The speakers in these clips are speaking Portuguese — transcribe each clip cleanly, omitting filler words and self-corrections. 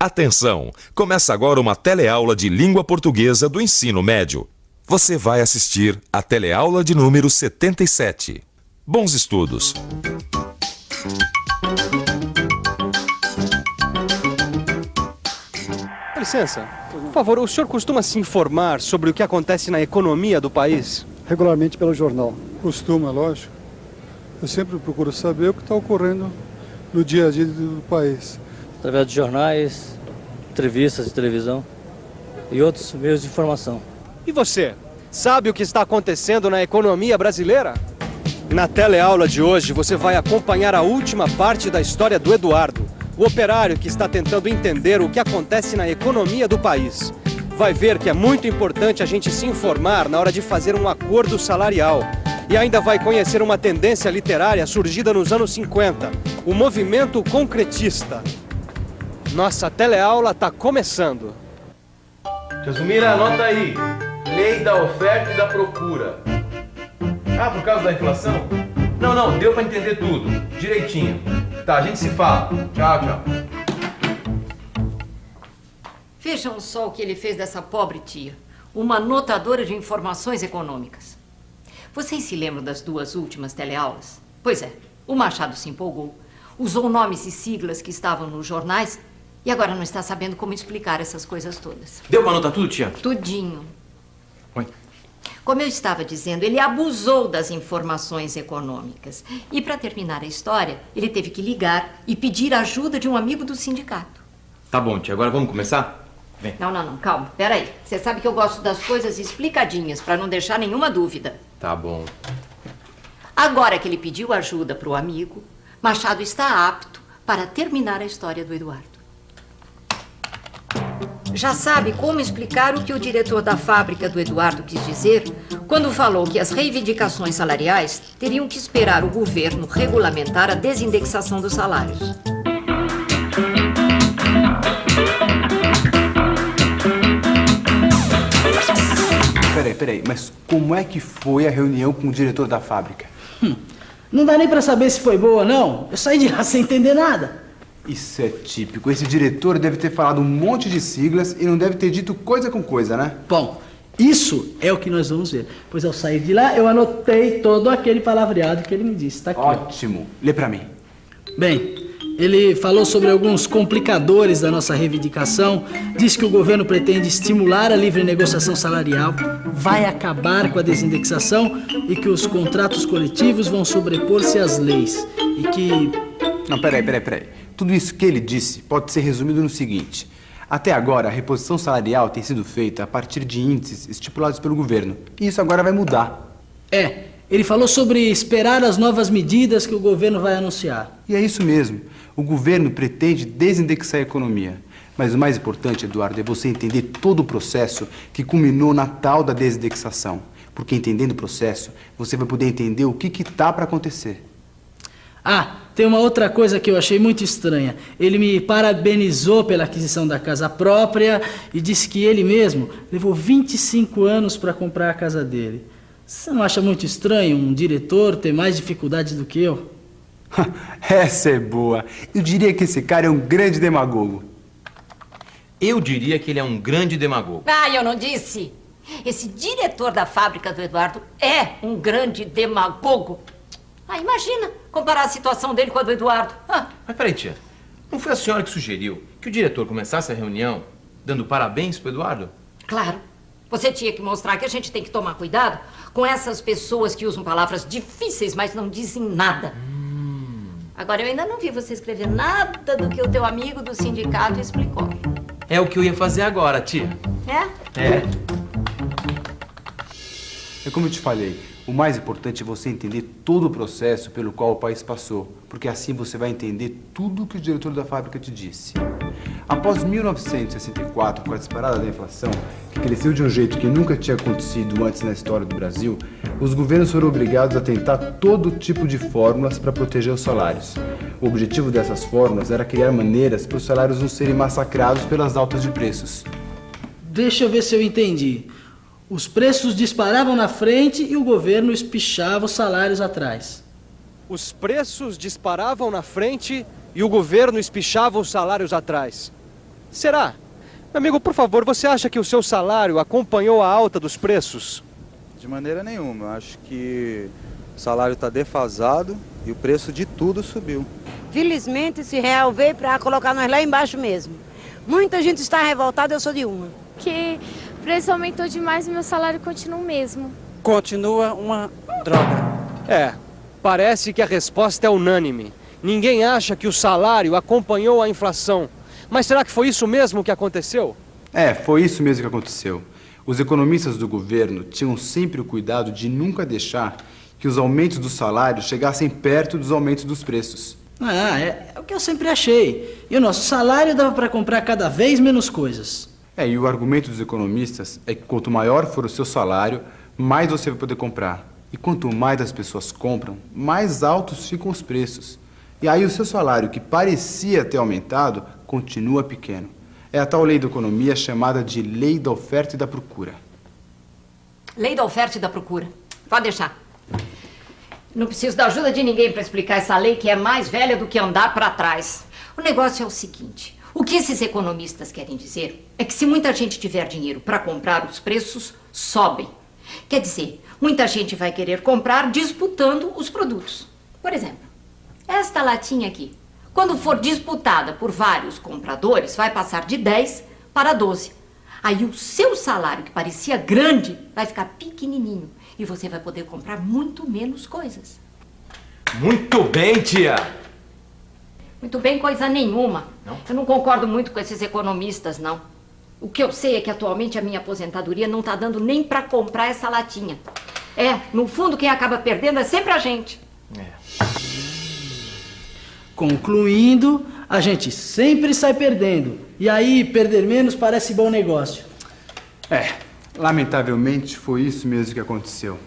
Atenção! Começa agora uma teleaula de língua portuguesa do ensino médio. Você vai assistir a teleaula de número 77. Bons estudos! Com licença, por favor, o senhor costuma se informar sobre o que acontece na economia do país? Regularmente pelo jornal. Costuma, lógico. Eu sempre procuro saber o que está ocorrendo no dia a dia do país. Através de jornais, entrevistas de televisão e outros meios de informação. E você, sabe o que está acontecendo na economia brasileira? Na teleaula de hoje, você vai acompanhar a última parte da história do Eduardo, o operário que está tentando entender o que acontece na economia do país. Vai ver que é muito importante a gente se informar na hora de fazer um acordo salarial. E ainda vai conhecer uma tendência literária surgida nos anos 50, o movimento concretista. Nossa teleaula está começando. Tia Zumira, anota aí. Lei da oferta e da procura. Ah, por causa da inflação? Não, deu para entender tudo. Direitinho. Tá, a gente se fala. Tchau, tchau. Vejam só o que ele fez dessa pobre tia. Uma anotadora de informações econômicas. Vocês se lembram das duas últimas teleaulas? Pois é, o Machado se empolgou, usou nomes e siglas que estavam nos jornais e agora não está sabendo como explicar essas coisas todas. Deu para anotar tudo, tia? Tudinho. Oi. Como eu estava dizendo, ele abusou das informações econômicas. E para terminar a história, ele teve que ligar e pedir ajuda de um amigo do sindicato. Tá bom, tia, agora vamos começar? Vem. Não, calma, peraí. Você sabe que eu gosto das coisas explicadinhas, para não deixar nenhuma dúvida. Tá bom. Agora que ele pediu ajuda para o amigo, Machado está apto para terminar a história do Eduardo. Já sabe como explicar o que o diretor da fábrica do Eduardo quis dizer quando falou que as reivindicações salariais teriam que esperar o governo regulamentar a desindexação dos salários. Peraí, mas como é que foi a reunião com o diretor da fábrica? Não dá nem pra saber se foi boa, não. Eu saí de lá sem entender nada. Isso é típico. Esse diretor deve ter falado um monte de siglas e não deve ter dito coisa com coisa, né? Bom, isso é o que nós vamos ver. Pois ao sair de lá, eu anotei todo aquele palavreado que ele me disse. Tá aqui. Ótimo. Lê pra mim. Bem, ele falou sobre alguns complicadores da nossa reivindicação, disse que o governo pretende estimular a livre negociação salarial, vai acabar com a desindexação e que os contratos coletivos vão sobrepor-se às leis. E que... Não, peraí. Tudo isso que ele disse pode ser resumido no seguinte. Até agora, a reposição salarial tem sido feita a partir de índices estipulados pelo governo. E isso agora vai mudar. Ele falou sobre esperar as novas medidas que o governo vai anunciar. E é isso mesmo. O governo pretende desindexar a economia. Mas o mais importante, Eduardo, é você entender todo o processo que culminou na tal da desindexação. Porque entendendo o processo, você vai poder entender o que está para acontecer. Tem uma outra coisa que eu achei muito estranha. Ele me parabenizou pela aquisição da casa própria e disse que ele mesmo levou 25 anos para comprar a casa dele. Você não acha muito estranho um diretor ter mais dificuldades do que eu? Essa é boa. Eu diria que esse cara é um grande demagogo. Eu diria que ele é um grande demagogo. Eu não disse. Esse diretor da fábrica do Eduardo é um grande demagogo. Imagina comparar a situação dele com a do Eduardo. Mas peraí, tia. Não foi a senhora que sugeriu que o diretor começasse a reunião dando parabéns pro Eduardo? Claro. Você tinha que mostrar que a gente tem que tomar cuidado com essas pessoas que usam palavras difíceis, mas não dizem nada. Agora, eu ainda não vi você escrever nada do que o teu amigo do sindicato explicou. É o que eu ia fazer agora, tia. É? É como eu te falei, o mais importante é você entender todo o processo pelo qual o país passou, porque assim você vai entender tudo o que o diretor da fábrica te disse. Após 1964, com a disparada da inflação, que cresceu de um jeito que nunca tinha acontecido antes na história do Brasil, os governos foram obrigados a tentar todo tipo de fórmulas para proteger os salários. O objetivo dessas fórmulas era criar maneiras para os salários não serem massacrados pelas altas de preços. Deixa eu ver se eu entendi. Os preços disparavam na frente e o governo espichava os salários atrás. Os preços disparavam na frente e o governo espichava os salários atrás. Será? Meu amigo, por favor, você acha que o seu salário acompanhou a alta dos preços? De maneira nenhuma. Eu acho que o salário está defasado e o preço de tudo subiu. Felizmente, esse real veio para colocar nós lá embaixo mesmo. Muita gente está revoltada, eu sou de uma. Que o preço aumentou demais e meu salário continua o mesmo. Continua uma droga. É, parece que a resposta é unânime. Ninguém acha que o salário acompanhou a inflação. Mas será que foi isso mesmo que aconteceu? É, foi isso mesmo que aconteceu. Os economistas do governo tinham sempre o cuidado de nunca deixar que os aumentos dos salários chegassem perto dos aumentos dos preços. É o que eu sempre achei. E o nosso salário dava para comprar cada vez menos coisas. E o argumento dos economistas é que quanto maior for o seu salário, mais você vai poder comprar. E quanto mais as pessoas compram, mais altos ficam os preços. E aí o seu salário, que parecia ter aumentado, continua pequeno. É a tal lei da economia chamada de lei da oferta e da procura. Lei da oferta e da procura. Pode deixar. Não preciso da ajuda de ninguém para explicar essa lei que é mais velha do que andar para trás. O negócio é o seguinte. O que esses economistas querem dizer é que se muita gente tiver dinheiro para comprar, os preços sobem. Quer dizer, muita gente vai querer comprar disputando os produtos. Por exemplo, esta latinha aqui, quando for disputada por vários compradores, vai passar de 10 para 12. Aí o seu salário, que parecia grande, vai ficar pequenininho. E você vai poder comprar muito menos coisas. Muito bem, tia! Muito bem, coisa nenhuma. Não? Eu não concordo muito com esses economistas, não. O que eu sei é que atualmente a minha aposentadoria não está dando nem para comprar essa latinha. No fundo, quem acaba perdendo é sempre a gente. Concluindo, a gente sempre sai perdendo. E aí, perder menos parece bom negócio. Lamentavelmente foi isso mesmo que aconteceu.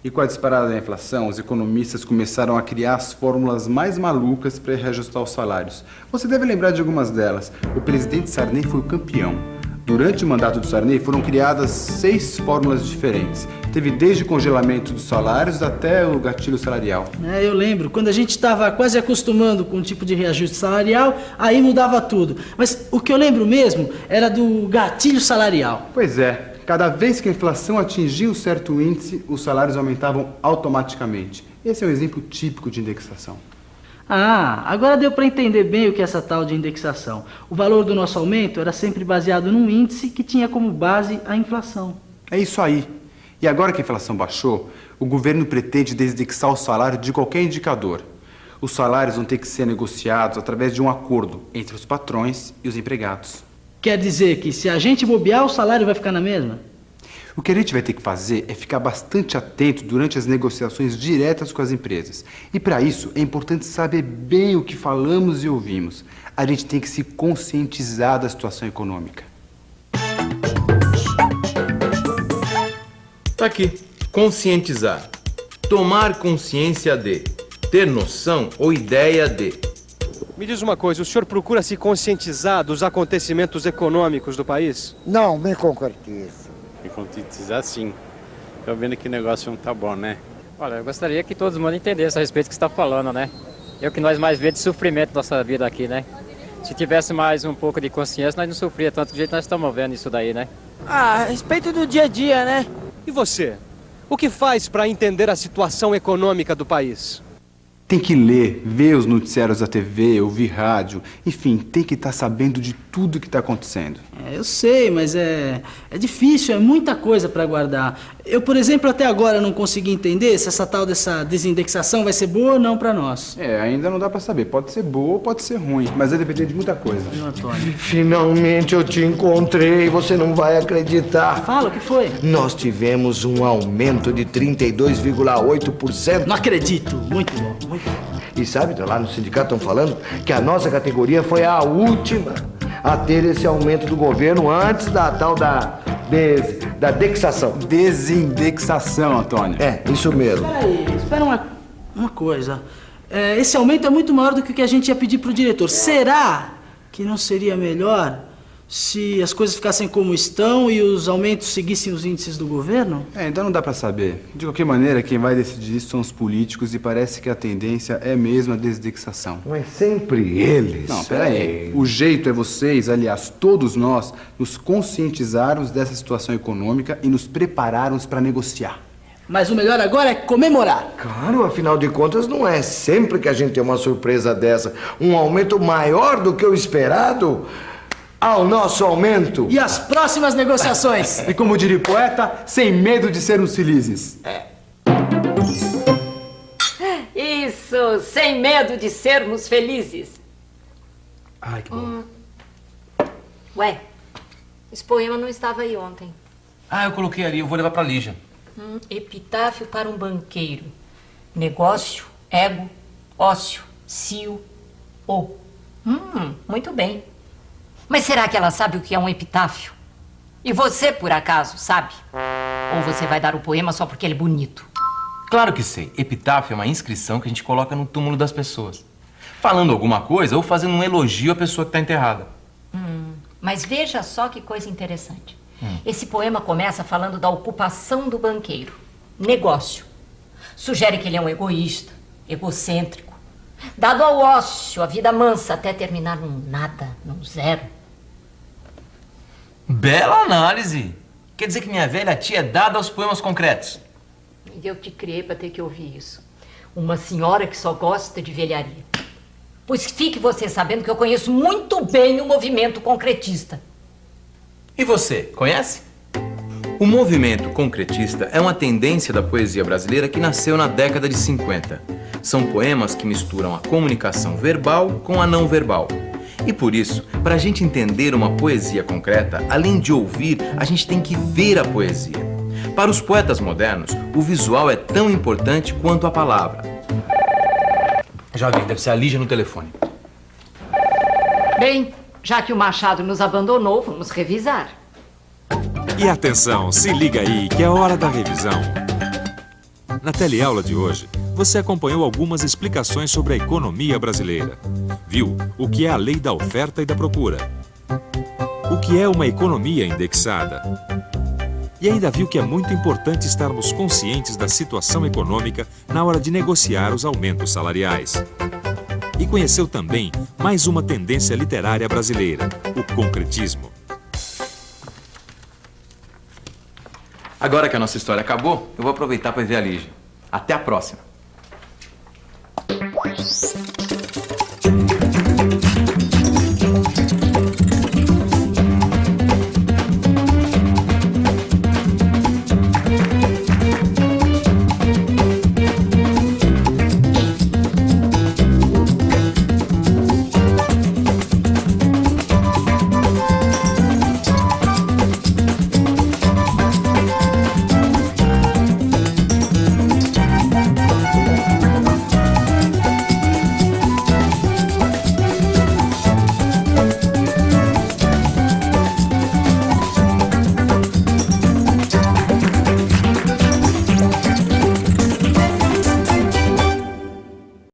E com a disparada da inflação, os economistas começaram a criar as fórmulas mais malucas para reajustar os salários. Você deve lembrar de algumas delas. O presidente Sarney foi o campeão. Durante o mandato do Sarney foram criadas 6 fórmulas diferentes. Teve desde o congelamento dos salários até o gatilho salarial. Eu lembro. Quando a gente estava quase acostumando com um tipo de reajuste salarial, aí mudava tudo. Mas o que eu lembro mesmo era do gatilho salarial. Pois é. Cada vez que a inflação atingia um certo índice, os salários aumentavam automaticamente. Esse é um exemplo típico de indexação. Agora deu para entender bem o que é essa tal de indexação. O valor do nosso aumento era sempre baseado num índice que tinha como base a inflação. É isso aí. E agora que a inflação baixou, o governo pretende desindexar o salário de qualquer indicador. Os salários vão ter que ser negociados através de um acordo entre os patrões e os empregados. Quer dizer que se a gente bobear, o salário vai ficar na mesma? O que a gente vai ter que fazer é ficar bastante atento durante as negociações diretas com as empresas. E para isso é importante saber bem o que falamos e ouvimos. A gente tem que se conscientizar da situação econômica. Tá aqui. Conscientizar. Tomar consciência de. Ter noção ou ideia de. Me diz uma coisa, o senhor procura se conscientizar dos acontecimentos econômicos do país? Não, me concretizo. Me conscientizar, sim. Tô vendo que o negócio não tá bom, né? Olha, eu gostaria que todo mundo entendesse a respeito do que você está falando, né? É o que nós mais vemos de sofrimento da nossa vida aqui, né? Se tivesse mais um pouco de consciência, nós não sofria tanto do jeito que nós estamos vendo isso daí, né? A respeito do dia a dia, né? E você? O que faz para entender a situação econômica do país? Tem que ler, ver os noticiários da TV, ouvir rádio, enfim, tem que estar sabendo de tudo que está acontecendo. Eu sei, mas é difícil, é muita coisa para guardar. Eu, por exemplo, até agora não consegui entender se essa tal dessa desindexação vai ser boa ou não para nós. Ainda não dá para saber, pode ser boa ou pode ser ruim, mas vai depender de muita coisa. Finalmente eu te encontrei, você não vai acreditar. Fala, o que foi? Nós tivemos um aumento de 32,8%. Não acredito, muito bom, muito bom. E sabe, lá no sindicato estão falando que a nossa categoria foi a última a ter esse aumento do governo antes da tal da dexação. Desindexação, Antônio. Isso mesmo. Espera uma coisa. Esse aumento é muito maior do que o que a gente ia pedir para o diretor. Será que não seria melhor se as coisas ficassem como estão e os aumentos seguissem os índices do governo? Então não dá pra saber. De qualquer maneira, quem vai decidir isso são os políticos e parece que a tendência é mesmo a desindexação. Mas sempre eles. Não, peraí. O jeito é vocês, aliás, todos nós, nos conscientizarmos dessa situação econômica e nos prepararmos para negociar. Mas o melhor agora é comemorar. Claro, afinal de contas, não é sempre que a gente tem uma surpresa dessa. Um aumento maior do que o esperado ao nosso aumento. E as próximas negociações? E como diria o poeta, sem medo de sermos felizes. Isso, sem medo de sermos felizes. Ai, que bom. Ué, esse poema não estava aí ontem. Ah, eu coloquei ali, eu vou levar pra Lígia. Epitáfio para um banqueiro. Negócio, ego, ócio, cio, o. Muito bem. Mas será que ela sabe o que é um epitáfio? E você, por acaso, sabe? Ou você vai dar o poema só porque ele é bonito? Claro que sei. Epitáfio é uma inscrição que a gente coloca no túmulo das pessoas. Falando alguma coisa ou fazendo um elogio à pessoa que está enterrada. Mas veja só que coisa interessante. Esse poema começa falando da ocupação do banqueiro. Negócio. Sugere que ele é um egoísta, egocêntrico, dado ao ócio, a vida mansa, até terminar num nada, num zero. Bela análise. Quer dizer que minha velha tia é dada aos poemas concretos. E eu te criei para ter que ouvir isso. Uma senhora que só gosta de velharia. Pois fique você sabendo que eu conheço muito bem o movimento concretista. E você, conhece? O movimento concretista é uma tendência da poesia brasileira que nasceu na década de 50. São poemas que misturam a comunicação verbal com a não verbal. E por isso, para a gente entender uma poesia concreta, além de ouvir, a gente tem que ver a poesia. Para os poetas modernos, o visual é tão importante quanto a palavra. Já vi, deve ser a Lígia no telefone. Bem, já que o Machado nos abandonou, vamos revisar. E atenção, se liga aí que é hora da revisão. Na teleaula de hoje, você acompanhou algumas explicações sobre a economia brasileira. Viu o que é a lei da oferta e da procura. O que é uma economia indexada. E ainda viu que é muito importante estarmos conscientes da situação econômica na hora de negociar os aumentos salariais. E conheceu também mais uma tendência literária brasileira, o concretismo. Agora que a nossa história acabou, eu vou aproveitar para ver a Lígia. Até a próxima.